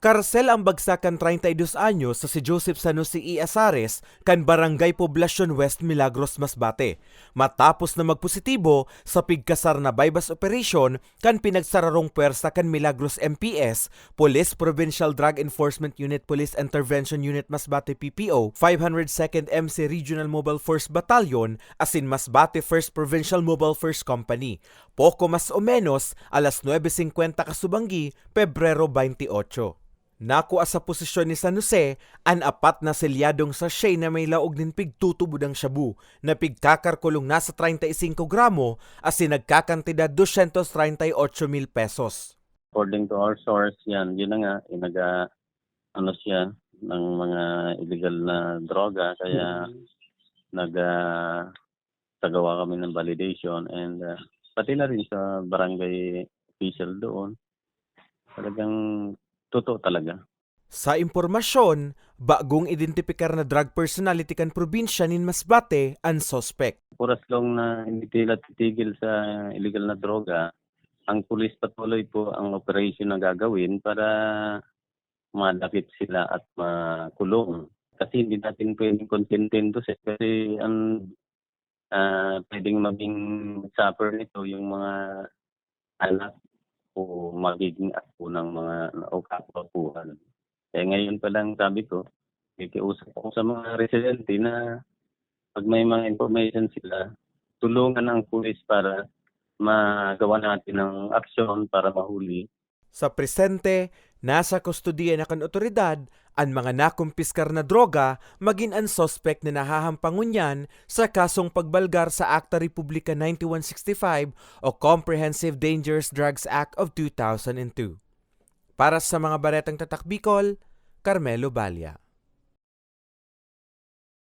Karsel ang bagsakan 32 anyos sa si Joseph Sanusi E. Azares kan Barangay Poblacion West, Milagros, Masbate. Matapos na magpositibo sa pigkasar na bypass operation kan pinagsararong puwersa kan Milagros MPS, Police Provincial Drug Enforcement Unit Police Intervention Unit Masbate PPO, 502nd MC Regional Mobile Force Battalion, asin Masbate 1st Provincial Mobile Force Company. Poko mas o menos, alas 9:50 kasubanggi, Pebrero 28. Nakuha sa posisyon ni San Jose ang apat na selyadong sachet na may laog nin pigtutubudang shabu na pigkakarkulong nasa 35 gramo asin nagkakantidad 238,000 pesos. According to our source, yun na nga, siya ng mga illegal na droga, kaya nagtagawa kami ng validation and pati na rin sa barangay official doon. Talagang totoo talaga. Sa impormasyon, bagong identifikar na drug personality kan probinsya nin Masbate ang suspect. Oras lang na hindi sila titigil sa illegal na droga, ang pulis patuloy po ang operation na gagawin para madakip sila at makulong. Kasi hindi natin pwedeng kontento kasi ang pwedeng maging suffer nito yung mga anak o magiging apo ng mga o kapwa-apuhan. Kaya ngayon pa lang sabi ko, nakikiusap ako sa mga residente na pag may mga information sila, tulungan ang pulis para magawa natin ng aksyon para mahuli. Sa presente, nasa kustodiya na kan otoridad ang mga nakumpiskar na droga maging ang suspect na nahahampangunyan sa kasong pagbalgar sa Acta Republica 9165 o Comprehensive Dangerous Drugs Act of 2002. Para sa mga baretang tatak Bicol, Carmelo Balya.